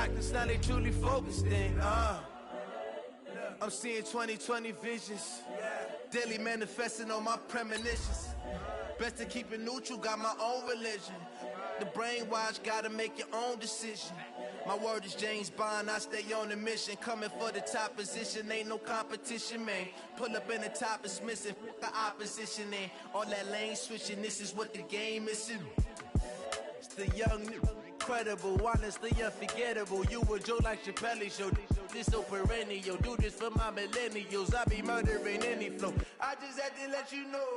practice, now they truly focused in. I'm seeing 2020 visions. Daily manifesting on my premonitions. Best to keep it neutral, got my own religion. The brainwash, gotta make your own decision. My word is James Bond, I stay on a mission. Coming for the top position, ain't no competition, man. Pull up in the top, it's missing, the opposition, and all that lane switching, this is what the game is. It's the young, incredible, honestly unforgettable. You a Joe like Chappelle show, this so perennial. Do this for my millennials, I be murdering any flow. I just had to let you know.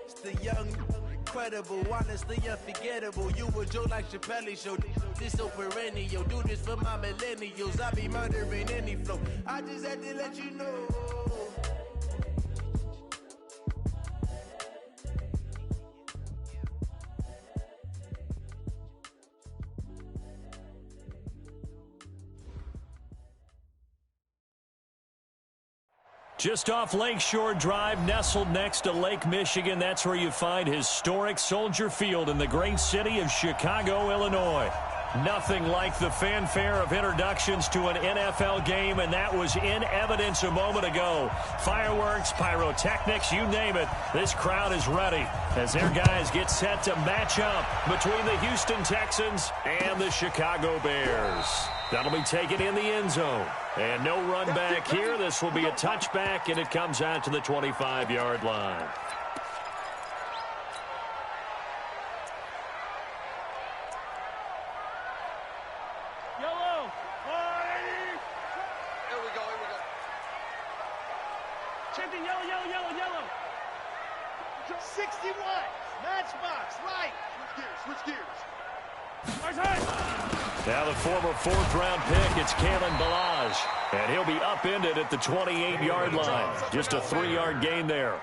It's the young, incredible, honestly unforgettable. You a Joe like Chappelle show, this so perennial. Do this for my millennials, I be murdering any flow. I just had to let you know. Just off Lakeshore Drive, nestled next to Lake Michigan, that's where you find historic Soldier Field in the great city of Chicago, Illinois. Nothing like the fanfare of introductions to an NFL game, and that was in evidence a moment ago. Fireworks, pyrotechnics, you name it. This crowd is ready as their guys get set to match up between the Houston Texans and the Chicago Bears. That'll be taken in the end zone. And no run back here. This will be a touchback, and it comes out to the 25-yard line. Yellow. Here we go. Chanting yellow. 61. Matchbox, right. Switch gears. Now the former fourth-round pick, it's Kalen Ballage. And he'll be upended at the 28-yard line. Just a 3-yard gain there.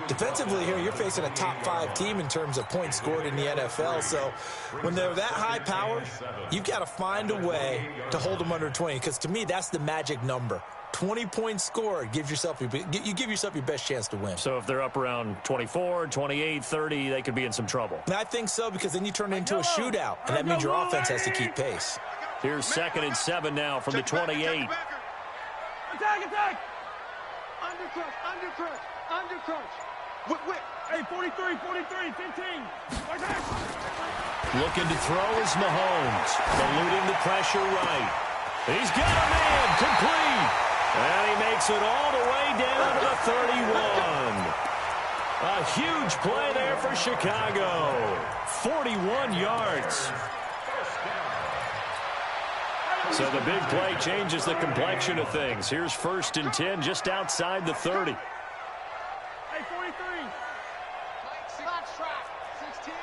Defensively here, you're facing a top-5 team in terms of points scored in the NFL. So when they're that high-powered, you've got to find a way to hold them under 20. Because to me, that's the magic number. 20 points scored, you give yourself your best chance to win. So if they're up around 24, 28, 30, they could be in some trouble. And I think so, because then you turn it into a shootout, and that means your offense has to keep pace. Here's 2nd and 7 now from the 28. Attack! Undercrush. Whip. Hey, 43, 15. Looking to throw is Mahomes. Eluding the pressure right. He's got a man complete. And he makes it all the way down to the 31. A huge play there for Chicago. 41 yards. So the big play changes the complexion of things. Here's 1st and 10 just outside the 30. Hey, 43. Slot trap. 16.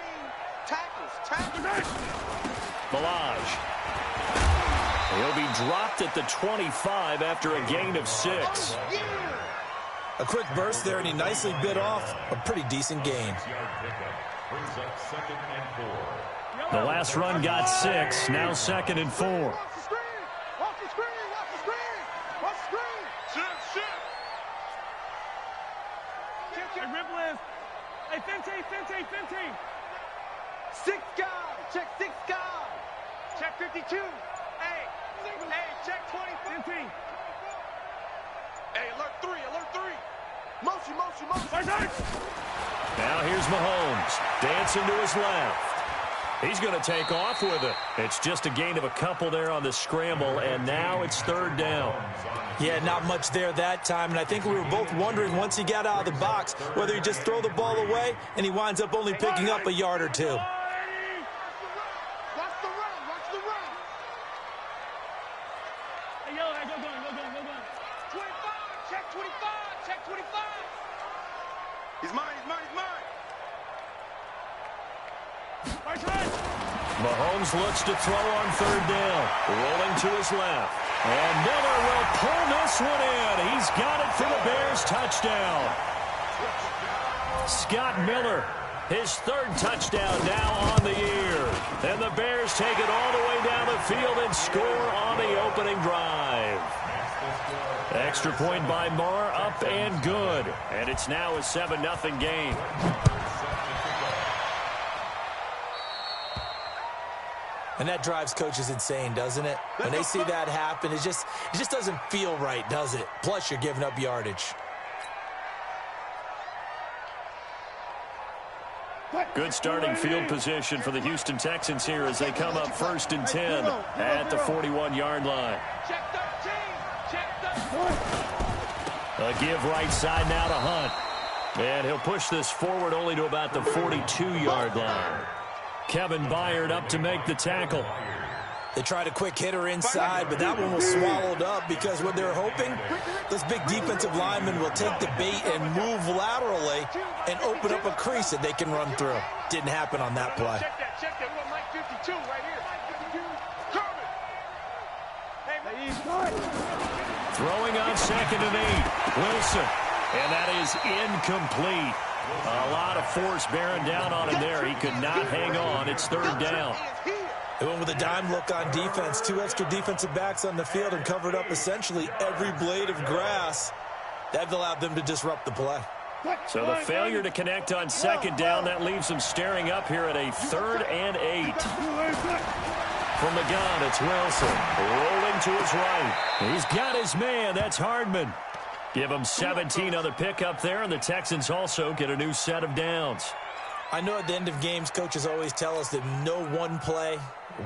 Tackles. Ballage. He'll be dropped at the 25 after a gain of 6. A quick burst there, and he nicely bit off a pretty decent gain. The last run got 6, now 2nd and 4. Watch the screen. Shit. Hey, Ripple. Hey, Fente. 6 guard. Check 6 guard. Check 52. Hey, check 20. 15. Hey, alert 3. Motion. Now here's Mahomes, dancing to his left. He's going to take off with it. It's just a gain of a couple there on the scramble, and now it's 3rd down. Yeah, not much there that time, and I think we were both wondering once he got out of the box whether he just throw the ball away, and he winds up only picking up a yard or 2. Mahomes looks to throw on 3rd down. Rolling to his left. And Miller will pull this one in. He's got it for the Bears touchdown. Scott Miller, his 3rd touchdown now on the year. And the Bears take it all the way down the field and score on the opening drive. Extra point by Marr, up and good. And it's now a 7-0 game. And that drives coaches insane, doesn't it? When they see that happen, it just doesn't feel right, does it? Plus, you're giving up yardage. Good starting field position for the Houston Texans here as they come up 1st and 10 at the 41-yard line. Check 13. Check 13. A give right side now to Hunt. And he'll push this forward only to about the 42-yard line. Kevin Byard up to make the tackle. They tried a quick hitter inside, but that one was swallowed up because what they're hoping, those big defensive linemen will take the bait and move laterally and open up a crease that they can run through. Didn't happen on that play. Check that. We want Mike 52 right here. Kermit. Hey, Throwing on 2nd and 8. Wilson. And that is incomplete. A lot of force bearing down on him there. He could not hang on. It's 3rd down. They went with a dime look on defense. 2 extra defensive backs on the field and covered up essentially every blade of grass. That allowed them to disrupt the play. So the failure to connect on 2nd down, that leaves them staring up here at a 3rd and 8. From the gun, it's Wilson. Rolling to his right. He's got his man. That's Hardman. Give them 17 on the pickup there, and the Texans also get a new set of downs. I know at the end of games, coaches always tell us that no one play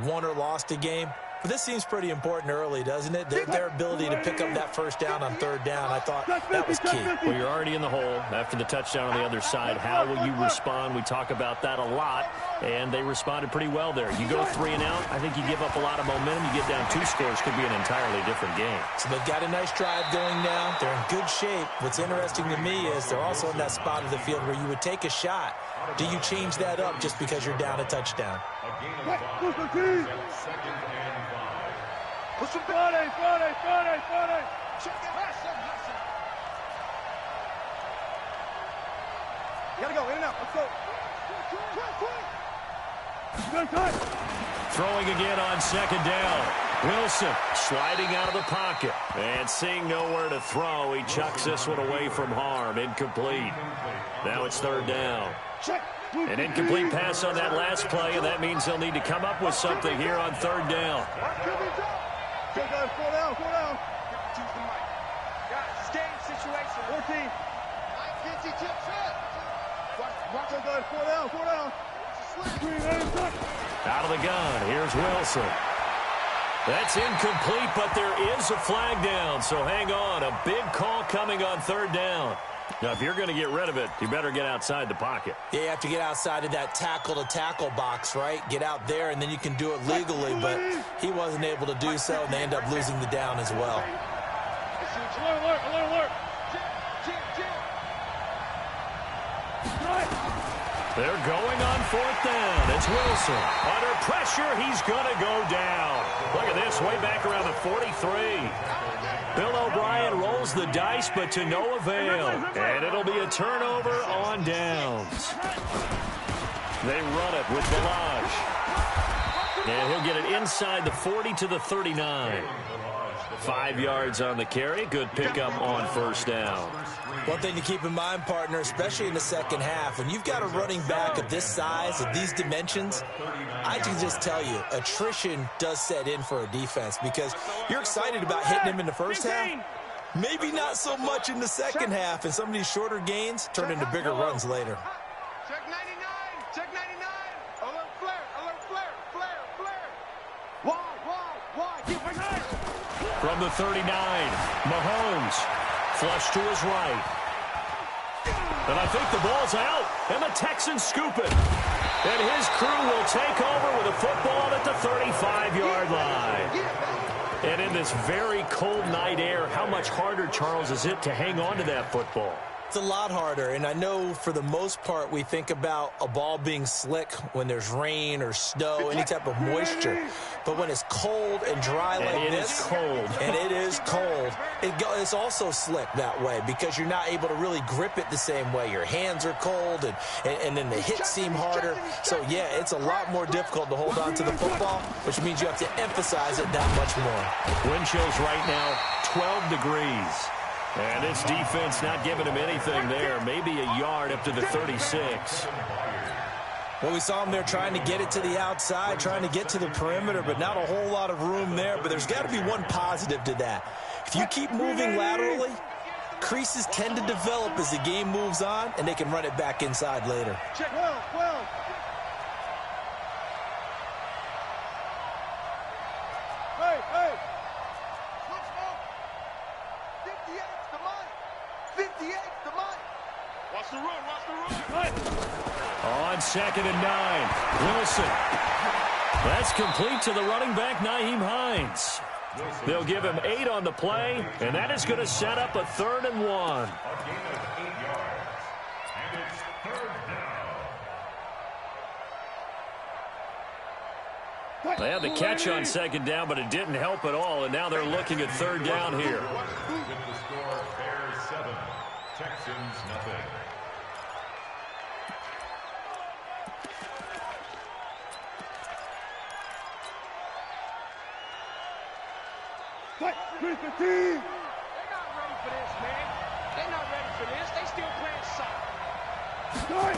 won or lost a game. But this seems pretty important early, doesn't it? Their ability to pick up that 1st down on 3rd down, I thought that was key. Well, you're already in the hole after the touchdown on the other side. How will you respond? We talk about that a lot, and they responded pretty well there. You go 3 and out, I think you give up a lot of momentum. You get down 2 scores, could be an entirely different game. So they've got a nice drive going now. They're in good shape. What's interesting to me is they're also in that spot of the field where you would take a shot. Do you change that up just because you're down a touchdown? Push him Friday. You gotta go, in and out, let's go. Throwing again on 2nd down. Wilson sliding out of the pocket and seeing nowhere to throw. He chucks this one away from harm. Incomplete. Now it's 3rd down. An incomplete pass on that last play, and that means they'll need to come up with something here on 3rd down. Okay, guys, 4 down. Guys, game situation. 14. 50 tips in. Watch it, guys, 4 down. Out of the gun, here's Wilson. That's incomplete, but there is a flag down, so hang on. A big call coming on 3rd down. Now, if you're going to get rid of it, you better get outside the pocket. Yeah, you have to get outside of that tackle-to-tackle box, right? Get out there, and then you can do it legally, but he wasn't able to do so, and they end up losing the down as well. Alert. They're going on 4th down. It's Wilson. Under pressure, he's going to go down. Look at this, way back around the 43. Bill O'Brien rolls the dice, but to no avail. And it'll be a turnover on downs. They run it with Balaj. And he'll get it inside the 40 to the 39. 5 yards on the carry. Good pickup on 1st down. One thing to keep in mind, partner, especially in the second half, when you've got a running back of this size, of these dimensions, I can just tell you, attrition does set in for a defense because you're excited about hitting him in the first half. Maybe not so much in the second half, and some of these shorter gains turn into bigger runs later. Check 99. Alert flare. Wide. Get behind. From the 39, Mahomes, flush to his right. And I think the ball's out, and the Texans scoop it. And his crew will take over with a football at the 35-yard line. And in this very cold night air, how much harder, Charles, is it to hang on to that football? It's a lot harder, and I know for the most part we think about a ball being slick when there's rain or snow, any type of moisture. But when it's cold and dry like this, and it is cold, it's also slick that way because you're not able to really grip it the same way. Your hands are cold, and then the hits seem harder. So, yeah, it's a lot more difficult to hold on to the football, which means you have to emphasize it that much more. Wind chills right now, 12 degrees. And this defense not giving him anything there. Maybe a yard up to the 36. Well, we saw him there trying to get it to the outside, trying to get to the perimeter, but not a whole lot of room there. But there's got to be one positive to that. If you keep moving laterally, creases tend to develop as the game moves on, and they can run it back inside later. Check. 12. Hey. 58's the money. 58's the money. Watch the run. On 2nd and 9, Wilson. That's complete to the running back, Nyheim Hines. They'll give him 8 on the play, and that is going to set up a 3rd and 1. They had the catch on 2nd down, but it didn't help at all, and now they're looking at 3rd down here. With the score, Bears 7, Texans nothing. They're not ready for this, man. They're not ready for this. They still playing soccer.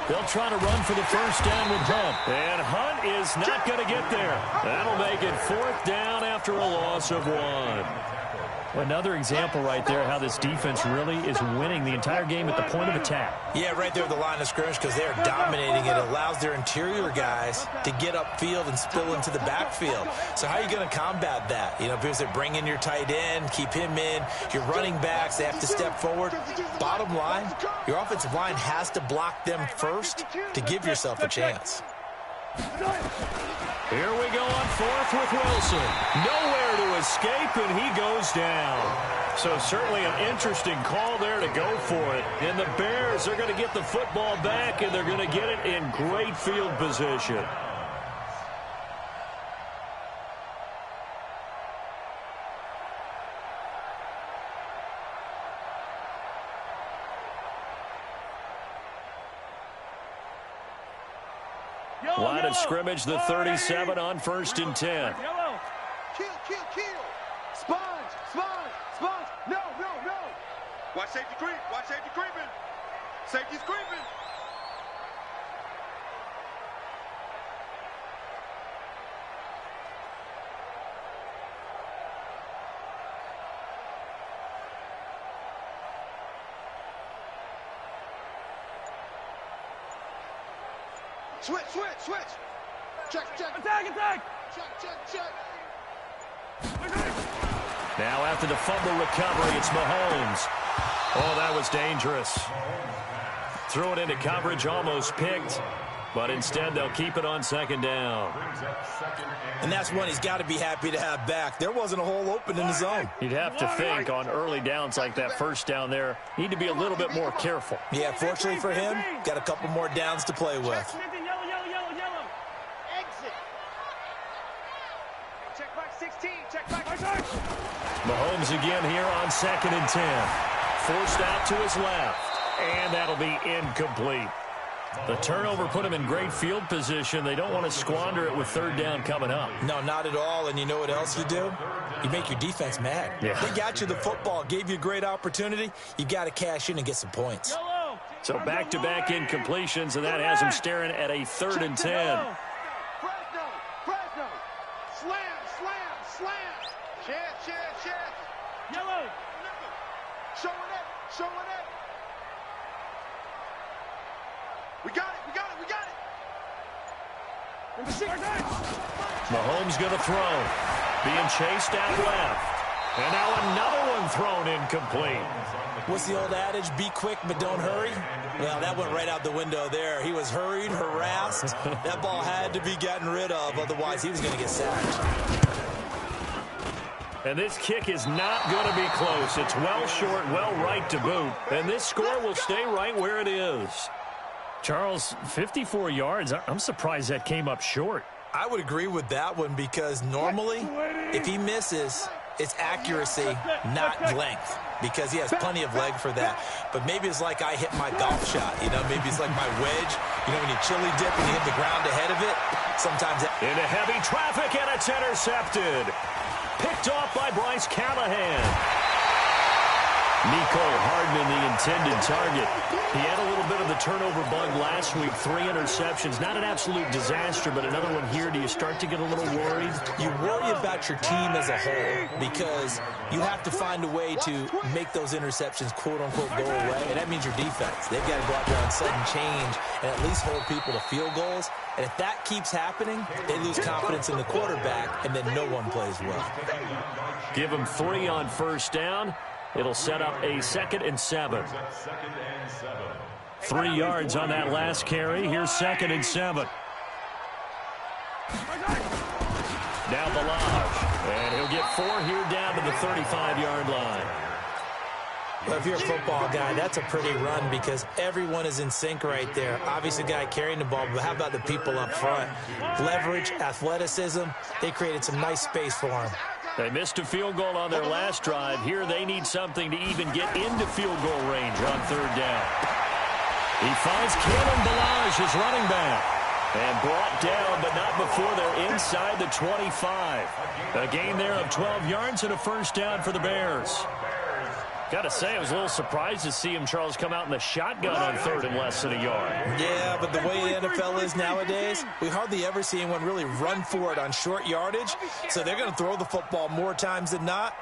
They'll try to run for the 1st down with Hunt. And Hunt is not going to get there. That'll make it 4th down after a loss of 1. Another example right there how this defense really is winning the entire game at the point of attack. Yeah, right there at the line of scrimmage because they are dominating it. It allows their interior guys to get upfield and spill into the backfield. So how are you going to combat that? You know, because they bring in your tight end, keep him in. Your running backs, they have to step forward. Bottom line, your offensive line has to block them first to give yourself a chance. Here we go on 4th with Wilson. Nowhere to escape, and he goes down. So certainly an interesting call there to go for it. And the Bears are going to get the football back, and they're going to get it in great field position. Line of scrimmage, the 37 on 1st and 10. Kill. Sponge. No. Watch safety creep. Safety's creeping. Switch. Check. Attack. Check. Now after the fumble recovery, it's Mahomes. Oh, that was dangerous. Threw it into coverage, almost picked. But instead, they'll keep it on 2nd down. And that's one he's got to be happy to have back. There wasn't a hole open in the zone. You'd have to think on early downs like that 1st down there, need to be a little bit more careful. Yeah, fortunately for him, got a couple more downs to play with. Yellow. Exit. Check back 16. Mahomes again here on 2nd and 10. Forced out to his left. And that'll be incomplete. The turnover put him in great field position. They don't want to squander it with 3rd down coming up. No, not at all. And you know what else you do? You make your defense mad. Yeah. They got you the football, gave you a great opportunity. You got to cash in and get some points. So back-to-back incompletions, and that has him staring at a 3rd and 10. Fresno. Slam. Chance. Yellow. Showing it. We got it. Number 6. Mahomes going to throw. Being chased out left. And now another one thrown incomplete. What's the old adage? Be quick, but don't hurry. Well, that went right out the window there. He was hurried, harassed. That ball had to be gotten rid of. Otherwise, he was going to get sacked. And this kick is not going to be close. It's well short, well right to boot. And this score will stay right where it is. Charles, 54 yards. I'm surprised that came up short. I would agree with that one because normally, if he misses, it's accuracy, not length, because he has plenty of leg for that. But maybe it's like I hit my golf shot, you know, maybe it's like my wedge. You know, when you chili dip and you hit the ground ahead of it, sometimes into heavy traffic, and it's intercepted. Picked off by Bryce Callahan. Mecole Hardman, the intended target. He had a little bit of the turnover bug last week, 3 interceptions. Not an absolute disaster, but another one here. Do you start to get a little worried? You worry about your team as a whole because you have to find a way to make those interceptions, quote-unquote, go away, and that means your defense. They've got to go out there on sudden change and at least hold people to field goals. And if that keeps happening, they lose confidence in the quarterback, and then no one plays well. Give them 3 on first down. It'll set up a 2nd and 7. 3 yards on that last carry. Here's 2nd and 7. Now Balaj. And he'll get 4 here down to the 35-yard line. Well, if you're a football guy, that's a pretty run because everyone is in sync right there. Obviously, the guy carrying the ball, but how about the people up front? Leverage, athleticism, they created some nice space for him. They missed a field goal on their last drive. Here they need something to even get into field goal range on 3rd down. He finds Kalen Balaj, his running back. And brought down, but not before they're inside the 25. A gain there of 12 yards and a first down for the Bears. Got to say, I was a little surprised to see him, Charles, come out in the shotgun on 3rd and less than a yard. Yeah, but the way the NFL is nowadays, we hardly ever see anyone really run for it on short yardage. So they're going to throw the football more times than not.